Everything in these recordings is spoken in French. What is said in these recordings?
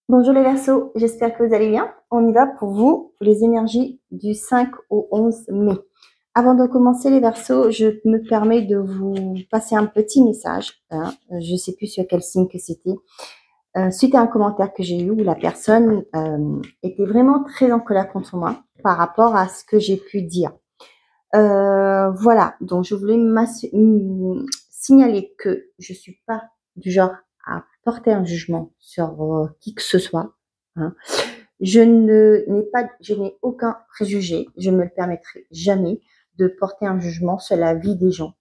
Bonjour les Verseaux, j'espère que vous allez bien. On y va pour vous, les énergies du 5 au 11 mai. Avant de commencer les Verseaux, je me permets de vous passer un petit message. Je ne sais plus sur quel signe que c'était. Suite à un commentaire que j'ai eu où la personne était vraiment très en colère contre moi par rapport à ce que j'ai pu dire. Voilà, donc je voulais signaler que je suis pas du genre à porter un jugement sur qui que ce soit. Hein. Je n'ai aucun préjugé. Je ne me le permettrai jamais de porter un jugement sur la vie des gens.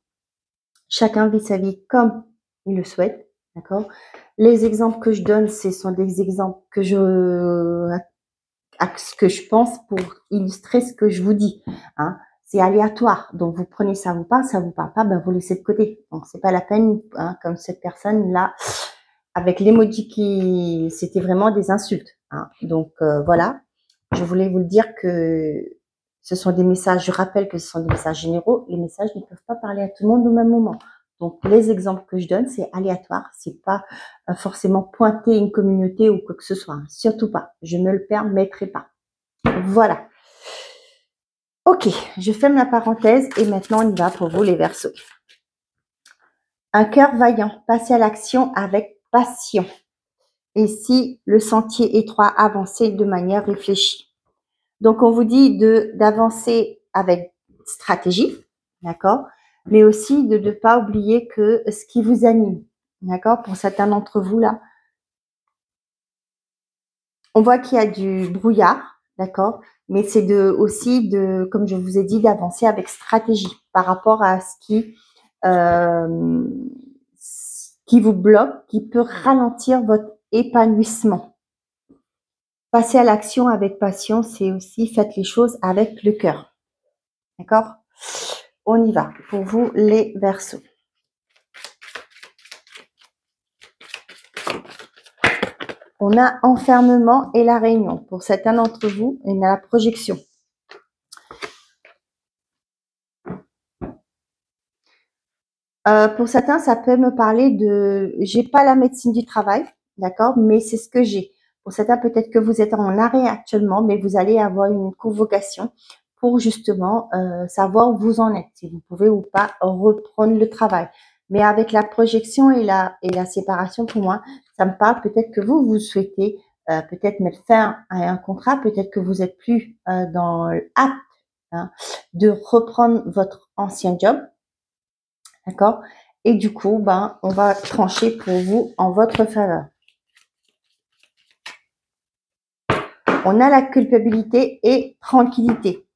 Chacun vit sa vie comme il le souhaite, d'accord. Les exemples que je donne, ce sont des exemples que ce que je pense pour illustrer ce que je vous dis. Hein. C'est aléatoire, donc vous prenez ça vous parle pas, ben vous laissez de côté. Donc c'est pas la peine, hein, comme cette personne là, avec l'emoji qui, c'était vraiment des insultes. Hein. Donc voilà, je voulais vous le dire que ce sont des messages. Je rappelle que ce sont des messages généraux. Les messages ne peuvent pas parler à tout le monde au même moment. Donc les exemples que je donne, c'est aléatoire, c'est pas forcément pointer une communauté ou quoi que ce soit. Hein. Surtout pas. Je ne le permettrai pas. Voilà. Ok, je ferme la parenthèse et maintenant on y va pour vous les Verseaux. Un cœur vaillant, passer à l'action avec passion. Et si le sentier étroit, avancer de manière réfléchie. Donc on vous dit d'avancer avec stratégie, d'accord, mais aussi de ne pas oublier que ce qui vous anime, d'accord, pour certains d'entre vous là. On voit qu'il y a du brouillard, d'accord, mais c'est aussi comme je vous ai dit, d'avancer avec stratégie par rapport à ce qui vous bloque, qui peut ralentir votre épanouissement. Passer à l'action avec passion, c'est aussi faites les choses avec le cœur, d'accord. On y va pour vous les Verseaux. On a enfermement et la réunion. Pour certains d'entre vous, on a la projection. Pour certains, ça peut me parler de... J'ai pas la médecine du travail, d'accord, mais c'est ce que j'ai. Pour certains, peut-être que vous êtes en arrêt actuellement, mais vous allez avoir une convocation pour justement savoir où vous en êtes, si vous pouvez ou pas reprendre le travail. Mais avec la projection et la séparation, pour moi, ça me parle peut-être que vous souhaitez peut-être mettre fin à un contrat, peut-être que vous êtes plus dans l'apte de reprendre votre ancien job, d'accord. Et du coup, on va trancher pour vous en votre faveur. On a la culpabilité et tranquillité.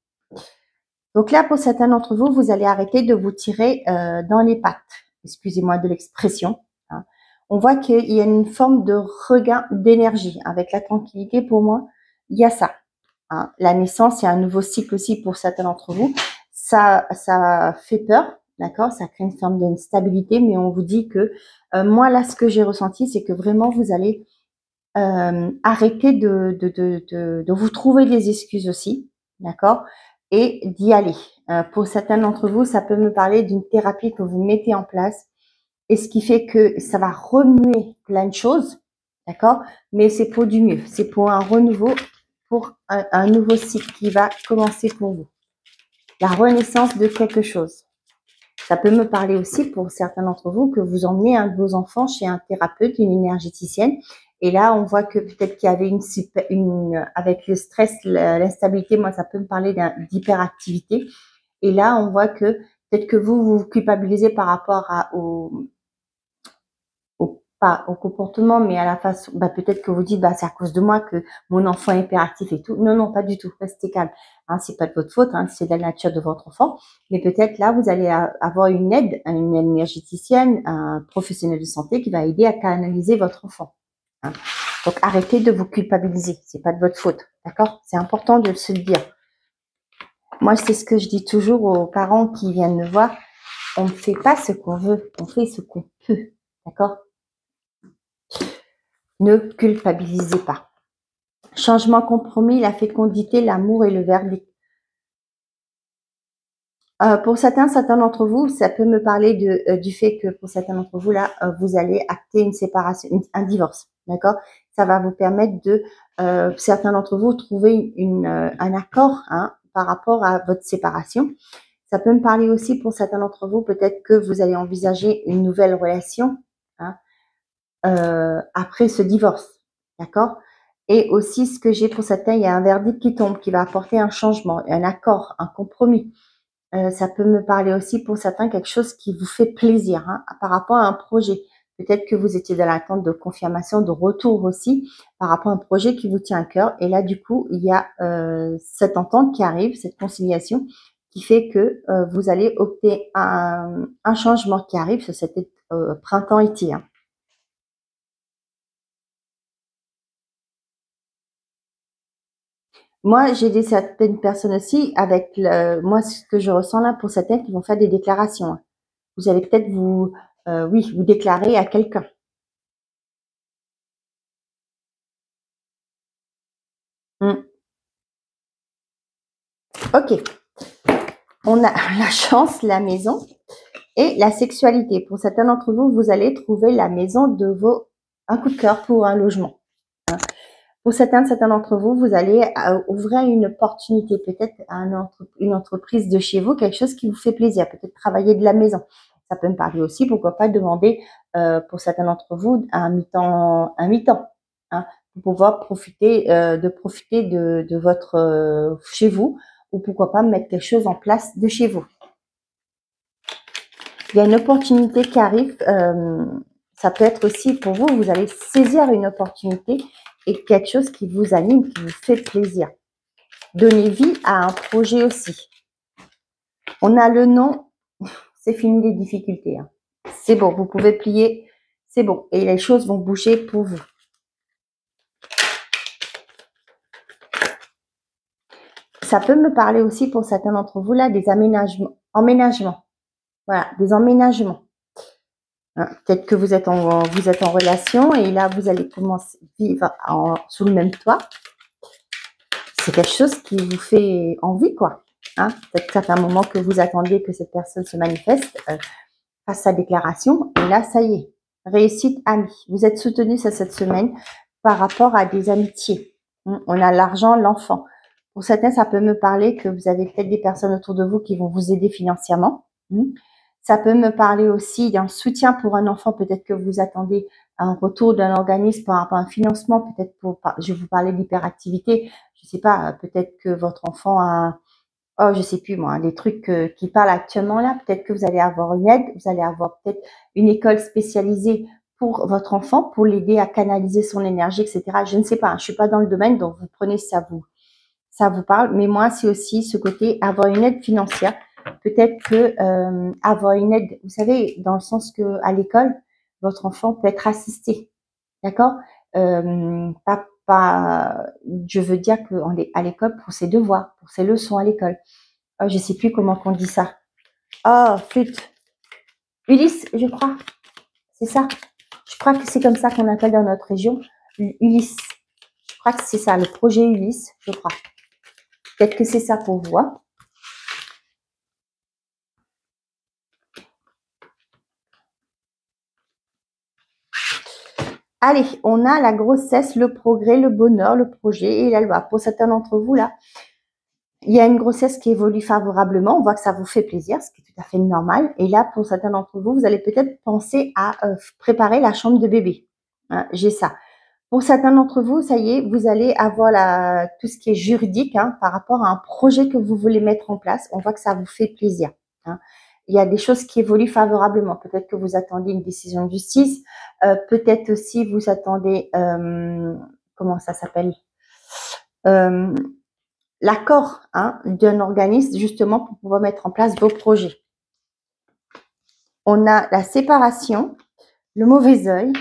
Donc là, pour certains d'entre vous, vous allez arrêter de vous tirer dans les pattes. Excusez-moi de l'expression. Hein. On voit qu'il y a une forme de regain d'énergie. Avec la tranquillité, pour moi, il y a ça. Hein. La naissance, il y a un nouveau cycle aussi pour certains d'entre vous. Ça fait peur, d'accord. Ça crée une forme d'instabilité, mais on vous dit que moi, là, ce que j'ai ressenti, c'est que vraiment, vous allez arrêter de vous trouver des excuses aussi, d'accord, et d'y aller. Pour certains d'entre vous, ça peut me parler d'une thérapie que vous mettez en place, et ce qui fait que ça va remuer plein de choses, d'accord, mais c'est pour du mieux, c'est pour un renouveau, pour un nouveau cycle qui va commencer pour vous. La renaissance de quelque chose. Ça peut me parler aussi pour certains d'entre vous que vous emmenez un de vos enfants chez un thérapeute, une énergéticienne. Et là, on voit que peut-être qu'il y avait avec le stress, l'instabilité, moi, ça peut me parler d'hyperactivité. Et là, on voit que peut-être que vous culpabilisez par rapport pas au comportement, mais à la façon, peut-être que vous dites, c'est à cause de moi que mon enfant est hyperactif et tout. Non, non, pas du tout. Restez calme. Hein, c'est pas de votre faute, hein, c'est de la nature de votre enfant. Mais peut-être là, vous allez avoir une énergéticienne, un professionnel de santé qui va aider à canaliser votre enfant. Hein. Donc, arrêtez de vous culpabiliser. C'est pas de votre faute. D'accord? C'est important de se le dire. Moi, c'est ce que je dis toujours aux parents qui viennent me voir. On ne fait pas ce qu'on veut. On fait ce qu'on peut. D'accord? Ne culpabilisez pas. Changement compromis, la fécondité, l'amour et le verdict. Pour certains d'entre vous, ça peut me parler du fait que pour certains d'entre vous, là, vous allez acter une séparation, un divorce, d'accord? Ça va vous permettre de, certains d'entre vous, trouver un accord, hein, par rapport à votre séparation. Ça peut me parler aussi pour certains d'entre vous, peut-être que vous allez envisager une nouvelle relation, hein, après ce divorce, d'accord? Et aussi, ce que j'ai pour certains, il y a un verdict qui tombe, qui va apporter un changement, un accord, un compromis. Ça peut me parler aussi pour certains quelque chose qui vous fait plaisir, hein, par rapport à un projet. Peut-être que vous étiez dans l'attente de confirmation, de retour aussi, par rapport à un projet qui vous tient à cœur. Et là, du coup, il y a cette entente qui arrive, cette conciliation, qui fait que vous allez opter un changement qui arrive sur cet printemps-été, hein. Moi, j'ai des certaines personnes aussi avec moi, ce que je ressens là pour certaines qui vont faire des déclarations, hein. Vous allez peut-être oui, vous déclarer à quelqu'un. Mm. Ok, on a la chance, la maison et la sexualité. Pour certains d'entre vous, vous allez trouver la maison de un coup de cœur pour un logement. Pour certains d'entre vous, vous allez ouvrir une opportunité, peut-être à une entreprise de chez vous, quelque chose qui vous fait plaisir, peut-être travailler de la maison. Ça peut me parler aussi, pourquoi pas demander pour certains d'entre vous un mi-temps, hein, pour pouvoir profiter de votre chez vous, ou pourquoi pas mettre quelque chose en place de chez vous. Il y a une opportunité qui arrive. Ça peut être aussi pour vous, vous allez saisir une opportunité et quelque chose qui vous anime, qui vous fait plaisir. Donnez vie à un projet aussi. On a le nom, c'est fini les difficultés, hein. C'est bon, vous pouvez plier, c'est bon. Et les choses vont bouger pour vous. Ça peut me parler aussi pour certains d'entre vous là des emménagements. Voilà, des emménagements. Hein, peut-être que vous êtes en relation et là vous allez commencer à vivre sous le même toit. C'est quelque chose qui vous fait envie, quoi. Hein, peut-être que ça fait un moment que vous attendiez que cette personne se manifeste, fasse sa déclaration, et là, ça y est, réussite amie. Vous êtes soutenu cette semaine par rapport à des amitiés. On a l'argent, l'enfant. Pour certains, ça peut me parler que vous avez peut-être des personnes autour de vous qui vont vous aider financièrement. Ça peut me parler aussi d'un soutien pour un enfant. Peut-être que vous attendez un retour d'un organisme par rapport à un financement. Peut-être je vais vous parler d'hyperactivité. Je sais pas, peut-être que votre enfant a, oh, je sais plus moi, les trucs qui parlent actuellement là. Peut-être que vous allez avoir une aide. Vous allez avoir peut-être une école spécialisée pour votre enfant, pour l'aider à canaliser son énergie, etc. Je ne sais pas. Je suis pas dans le domaine, donc vous prenez ça vous parle. Mais moi, c'est aussi ce côté avoir une aide financière. Peut-être que avoir une aide, vous savez, dans le sens que à l'école, votre enfant peut être assisté, d'accord? Je veux dire que à l'école pour ses devoirs, pour ses leçons à l'école. Oh, je sais plus comment on dit ça. Oh, flûte. Ulysse, je crois. C'est ça. Je crois que c'est comme ça qu'on appelle dans notre région. Ulysse. Je crois que c'est ça, le projet Ulysse, je crois. Peut-être que c'est ça pour vous, hein. Allez, on a la grossesse, le progrès, le bonheur, le projet et la loi. Pour certains d'entre vous, là, il y a une grossesse qui évolue favorablement. On voit que ça vous fait plaisir, ce qui est tout à fait normal. Et là, pour certains d'entre vous, vous allez peut-être penser à préparer la chambre de bébé. Hein, j'ai ça. Pour certains d'entre vous, ça y est, vous allez avoir tout ce qui est juridique, hein, par rapport à un projet que vous voulez mettre en place. On voit que ça vous fait plaisir, hein. Il y a des choses qui évoluent favorablement. Peut-être que vous attendez une décision de justice. Peut-être aussi vous attendez, comment ça s'appelle, euh, l'accord, hein, d'un organisme justement pour pouvoir mettre en place vos projets. On a la séparation, le mauvais œil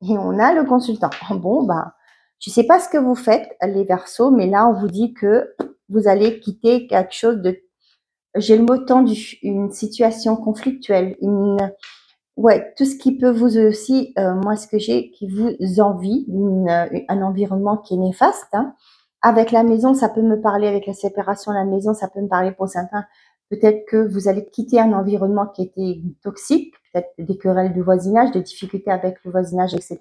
et on a le consultant. Bon, ben, je ne sais pas ce que vous faites, les Verseaux, mais là, on vous dit que vous allez quitter quelque chose de, j'ai le mot tendu, une situation conflictuelle, ouais, tout ce qui peut vous aussi, moi, ce que j'ai qui vous envie, un environnement qui est néfaste, hein. Avec la maison, ça peut me parler, avec la séparation de la maison, ça peut me parler pour certains, Peut-être que vous allez quitter un environnement qui était toxique, peut-être des querelles de voisinage, des difficultés avec le voisinage, etc.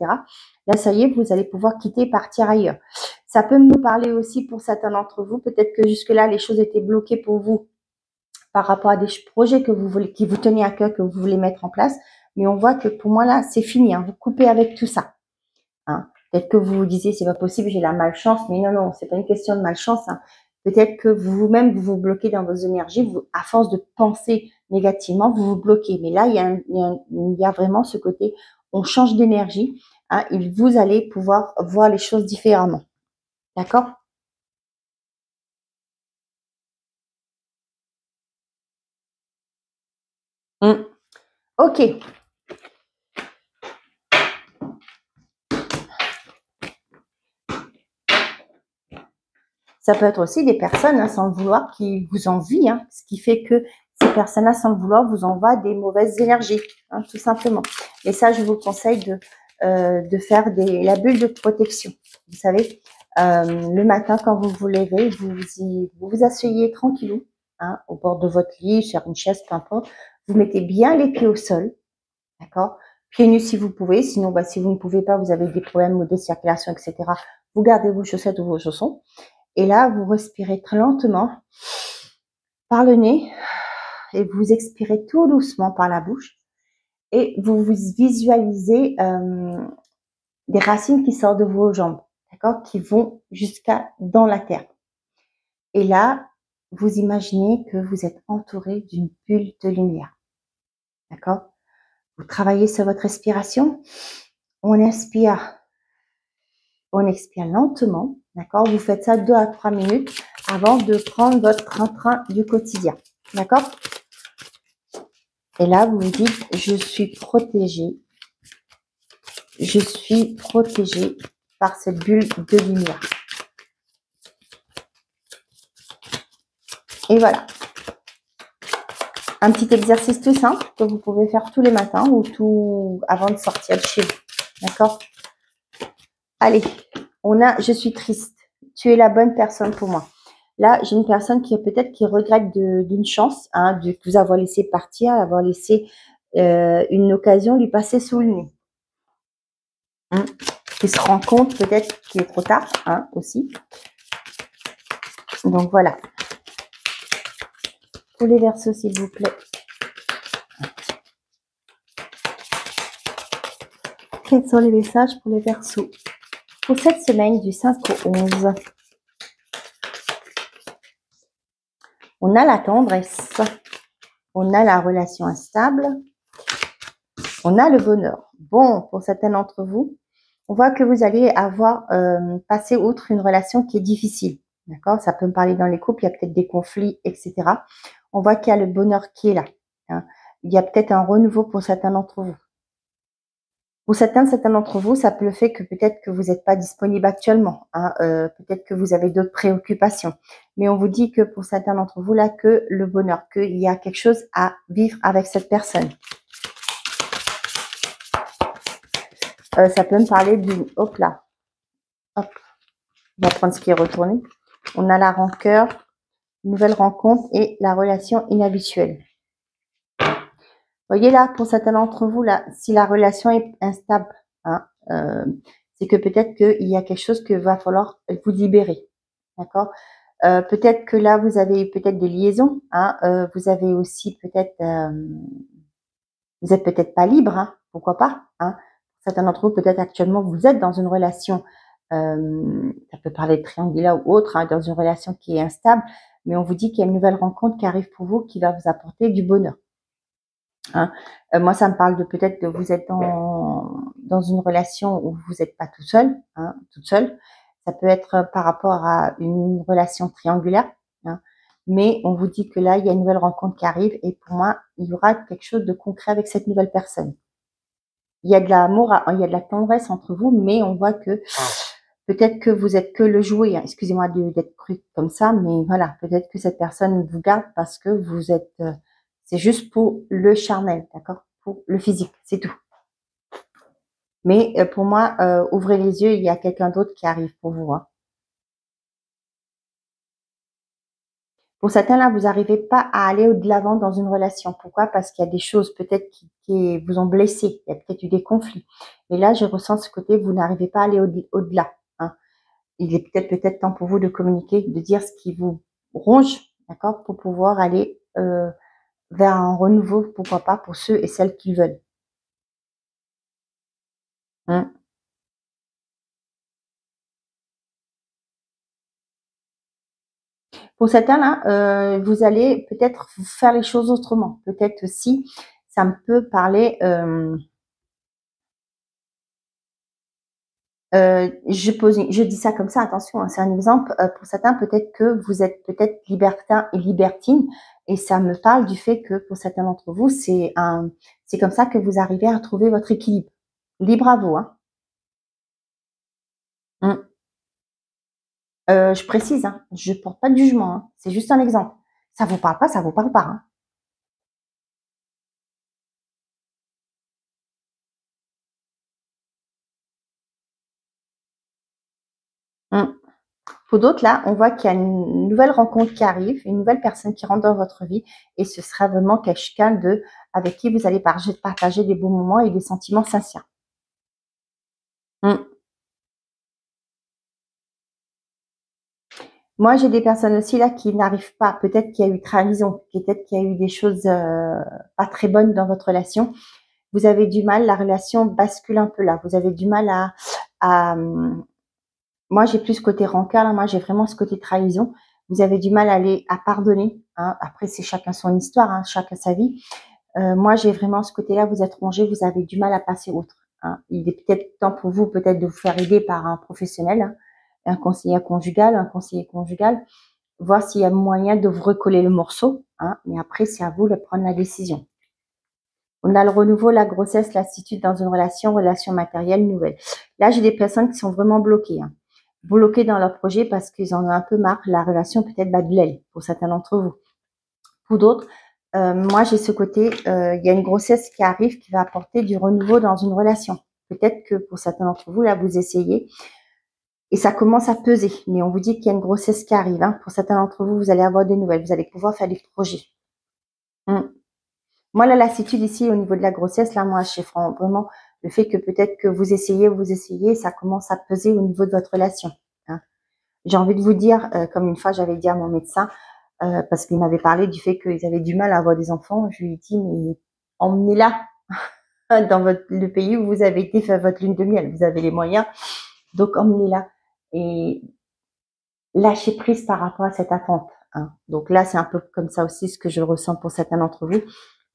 Là, ça y est, vous allez pouvoir quitter et partir ailleurs. Ça peut me parler aussi pour certains d'entre vous. Peut-être que jusque-là, les choses étaient bloquées pour vous par rapport à des projets que vous voulez, qui vous tenaient à cœur, que vous voulez mettre en place. Mais on voit que pour moi, là, c'est fini. Hein. Vous coupez avec tout ça. Hein. Peut-être que vous vous disiez, c'est pas possible, j'ai la malchance. Mais non, non, c'est pas une question de malchance. Hein. Peut-être que vous-même, vous vous bloquez dans vos énergies. Vous, à force de penser négativement, vous vous bloquez. Mais là, il y a vraiment ce côté, on change d'énergie. Hein, et vous allez pouvoir voir les choses différemment. D'accord? Ok. Ça peut être aussi des personnes, hein, sans le vouloir, qui vous envient, hein, ce qui fait que ces personnes-là, sans le vouloir, vous envoient des mauvaises énergies, hein, tout simplement. Et ça, je vous conseille de faire la bulle de protection. Vous savez, le matin, quand vous vous levez, vous vous asseyez tranquillou, hein, au bord de votre lit, sur une chaise, peu importe. Vous mettez bien les pieds au sol, d'accord? Pieds nus si vous pouvez, sinon, bah, si vous ne pouvez pas, vous avez des problèmes de circulation, etc. Vous gardez vos chaussettes ou vos chaussons. Et là, vous respirez très lentement par le nez et vous expirez tout doucement par la bouche. Et vous vous visualisez des racines qui sortent de vos jambes, d'accord, qui vont jusqu'à dans la terre. Et là, vous imaginez que vous êtes entouré d'une bulle de lumière, d'accord. Vous travaillez sur votre respiration. On inspire, on expire lentement, d'accord. Vous faites ça 2 à 3 minutes avant de prendre votre train-train du quotidien, d'accord. Et là, vous vous dites, je suis protégée. Je suis protégée par cette bulle de lumière. Et voilà. Un petit exercice tout simple que vous pouvez faire tous les matins ou tout avant de sortir de chez vous. D'accord? Allez, je suis triste. Tu es la bonne personne pour moi. Là, j'ai une personne qui peut-être qui regrette d'une chance, hein, de vous avoir laissé partir, avoir laissé une occasion lui passer sous le nez. Hein, qui se rend compte peut-être qu'il est trop tard, hein, aussi. Donc voilà. Pour les Verseaux, s'il vous plaît. Quels sont les messages pour les Verseaux pour cette semaine du 5 au 11? On a la tendresse, on a la relation instable, on a le bonheur. Bon, pour certains d'entre vous, on voit que vous allez avoir passé outre une relation qui est difficile. D'accord? Ça peut me parler dans les couples, il y a peut-être des conflits, etc. On voit qu'il y a le bonheur qui est là. Hein. Il y a peut-être un renouveau pour certains d'entre vous. Pour certains d'entre vous, ça peut le fait que peut-être que vous n'êtes pas disponible actuellement. Hein, peut-être que vous avez d'autres préoccupations. Mais on vous dit que pour certains d'entre vous, là, que le bonheur, qu'il y a quelque chose à vivre avec cette personne. Ça peut me parler d'une... Hop là. Hop. On va prendre ce qui est retourné. On a la rancœur, nouvelle rencontre et la relation inhabituelle. Voyez là, pour certains d'entre vous, là, si la relation est instable, hein, c'est que peut-être qu'il y a quelque chose que va falloir vous libérer. D'accord. Peut-être que là, vous avez peut-être des liaisons. Hein, vous avez aussi peut-être... vous êtes peut-être pas libre. Hein, pourquoi pas, hein. Certains d'entre vous, peut-être actuellement, vous êtes dans une relation... ça peut parler de triangulaire ou autre, hein, dans une relation qui est instable. Mais on vous dit qu'il y a une nouvelle rencontre qui arrive pour vous qui va vous apporter du bonheur. Hein. Moi, ça me parle de peut-être que vous êtes dans une relation où vous n'êtes pas tout seul, hein, toute seule. Ça peut être par rapport à une relation triangulaire. Hein. Mais on vous dit que là, il y a une nouvelle rencontre qui arrive et pour moi, il y aura quelque chose de concret avec cette nouvelle personne. Il y a de l'amour, il y a de la tendresse entre vous, mais on voit que peut-être que vous êtes que le jouet. Hein. Excusez-moi d'être cru comme ça, mais voilà, peut-être que cette personne vous garde parce que vous êtes... c'est juste pour le charnel, d'accord? Pour le physique, c'est tout. Mais pour moi, ouvrez les yeux, il y a quelqu'un d'autre qui arrive pour vous. Hein. Pour certains, là, vous n'arrivez pas à aller de l'avant dans une relation. Pourquoi? Parce qu'il y a des choses peut-être qui vous ont blessé. Il y a peut-être eu des conflits. Mais là, je ressens ce côté, vous n'arrivez pas à aller au-delà. Hein. Il est peut-être temps pour vous de communiquer, de dire ce qui vous ronge, d'accord, pour pouvoir aller vers un renouveau, pourquoi pas, pour ceux et celles qui veulent. Hein. Pour certains, là, vous allez peut-être faire les choses autrement. Peut-être aussi, ça me peut parler... je dis ça comme ça, attention, hein, c'est un exemple. Pour certains, peut-être que vous êtes peut-être libertin et libertine, et ça me parle du fait que pour certains d'entre vous, c'est comme ça que vous arrivez à trouver votre équilibre. Libre à vous, hein. Je précise, hein, je porte pas de jugement, hein, c'est juste un exemple. Ça vous parle pas, ça vous parle pas, hein. Mmh. Pour d'autres, là, on voit qu'il y a une nouvelle rencontre qui arrive, une nouvelle personne qui rentre dans votre vie, et ce sera vraiment quelqu'un avec qui vous allez partager des beaux moments et des sentiments sincères. Mmh. Moi, j'ai des personnes aussi là qui n'arrivent pas. Peut-être qu'il y a eu trahison, peut-être qu'il y a eu des choses pas très bonnes dans votre relation. Vous avez du mal, la relation bascule un peu là. Vous avez du mal à moi, j'ai plus ce côté rancœur là. Moi, j'ai vraiment ce côté trahison. Vous avez du mal à pardonner. Hein. Après, c'est chacun son histoire, hein, chacun sa vie. Moi, j'ai vraiment ce côté-là. Vous êtes rongé, vous avez du mal à passer outre. Hein. Il est peut-être temps pour vous, peut-être, de vous faire aider par un professionnel, hein, un conseiller conjugal, voir s'il y a moyen de vous recoller le morceau. Hein, mais après, c'est à vous de prendre la décision. On a le renouveau, la grossesse, lassitude dans une relation matérielle nouvelle. Là, j'ai des personnes qui sont vraiment bloquées. Hein. Bloquées dans leur projet parce qu'ils en ont un peu marre. La relation peut-être bat de l'aile pour certains d'entre vous. Pour d'autres, moi, j'ai ce côté, il y a une grossesse qui arrive qui va apporter du renouveau dans une relation. Peut-être que pour certains d'entre vous, là, vous essayez et ça commence à peser. Mais on vous dit qu'il y a une grossesse qui arrive. Hein. Pour certains d'entre vous, vous allez avoir des nouvelles. Vous allez pouvoir faire des projets. Moi, la lassitude ici, au niveau de la grossesse, là, moi, je vraiment le fait que peut-être que vous essayez, ça commence à peser au niveau de votre relation. Hein. J'ai envie de vous dire, comme une fois, j'avais dit à mon médecin, parce qu'il m'avait parlé du fait qu'ils avaient du mal à avoir des enfants. Je lui ai dit, mais emmenez-la dans le pays où vous avez été faire votre lune de miel. Vous avez les moyens, donc emmenez-la. Et lâchez prise par rapport à cette attente. Hein. Donc là, c'est un peu comme ça aussi ce que je ressens pour certains d'entre vous.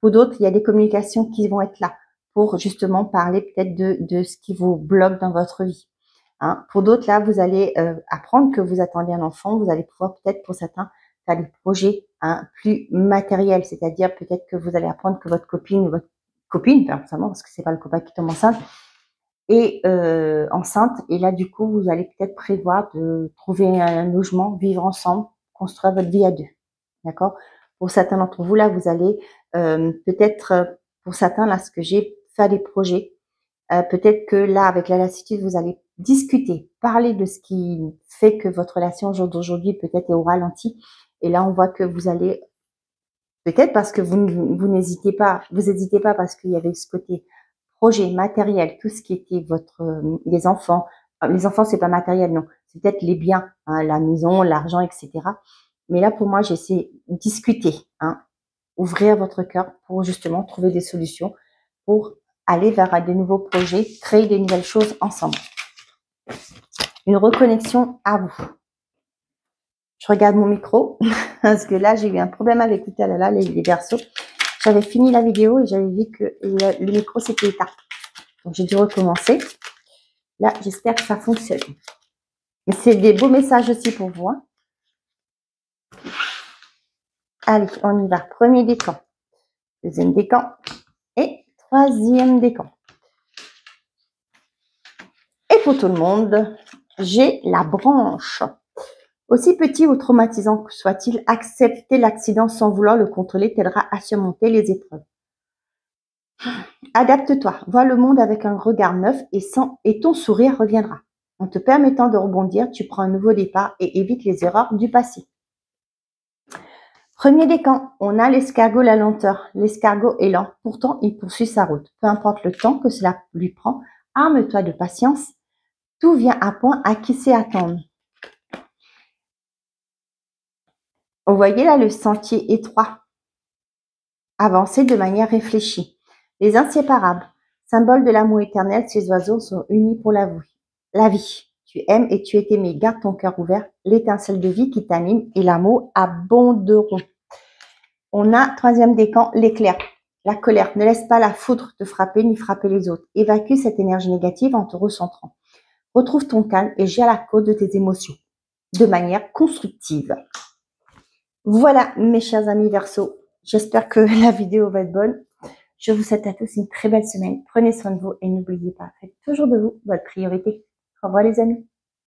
Pour d'autres, il y a des communications qui vont être là pour justement parler peut-être de ce qui vous bloque dans votre vie. Hein. Pour d'autres, là, vous allez apprendre que vous attendez un enfant. Vous allez pouvoir peut-être, pour certains, faire des projets plus matériels. C'est-à-dire peut-être que vous allez apprendre que votre copine, forcément, parce que c'est pas le copain qui tombe enceinte, est enceinte. Et là, du coup, vous allez peut-être prévoir de trouver un logement, vivre ensemble, construire votre vie à deux. D'accord? Pour certains d'entre vous, là, vous allez peut-être, pour certains, là, ce que j'ai, faire des projets. Peut-être que là, avec la lassitude, vous allez discuter, parler de ce qui fait que votre relation au jour d'aujourd'hui peut-être est au ralenti. Et là, on voit que vous allez, peut-être parce que vous n'hésitez pas, vous hésitez pas parce qu'il y avait ce côté projet matériel, tout ce qui était les enfants. Les enfants, c'est pas matériel, non. C'est peut-être les biens, hein, la maison, l'argent, etc. Mais là, pour moi, j'essaie de discuter, hein, ouvrir votre cœur pour justement trouver des solutions, pour aller vers des nouveaux projets, créer des nouvelles choses ensemble. Une reconnexion à vous. Je regarde mon micro parce que là, j'ai eu un problème avec les versos. J'avais fini la vidéo et j'avais vu que le micro s'était éteint. Donc, j'ai dû recommencer. Là, j'espère que ça fonctionne. Mais c'est des beaux messages aussi pour vous. Hein. Allez, on y va. Premier décan. Deuxième décan. Et troisième décan. Et pour tout le monde, j'ai la branche. Aussi petit ou traumatisant que soit-il, accepter l'accident sans vouloir le contrôler t'aidera à surmonter les épreuves. Adapte-toi, vois le monde avec un regard neuf et ton sourire reviendra. En te permettant de rebondir, tu prends un nouveau départ et évites les erreurs du passé. Premier décan, on a l'escargot, la lenteur. L'escargot est lent, pourtant il poursuit sa route. Peu importe le temps que cela lui prend, arme-toi de patience. Tout vient à point à qui sait attendre. Vous voyez là le sentier étroit. Avancez de manière réfléchie. Les inséparables, symbole de l'amour éternel, ces oiseaux sont unis pour la vie. Tu aimes et tu es aimé. Garde ton cœur ouvert. L'étincelle de vie qui t'anime et l'amour abonderont. On a troisième décan, l'éclair. La colère. Ne laisse pas la foudre te frapper ni frapper les autres. Évacue cette énergie négative en te recentrant. Retrouve ton calme et gère la cause de tes émotions de manière constructive. Voilà mes chers amis Verseau. J'espère que la vidéo va être bonne. Je vous souhaite à tous une très belle semaine. Prenez soin de vous et n'oubliez pas, faites toujours de vous votre priorité. Au revoir les amis.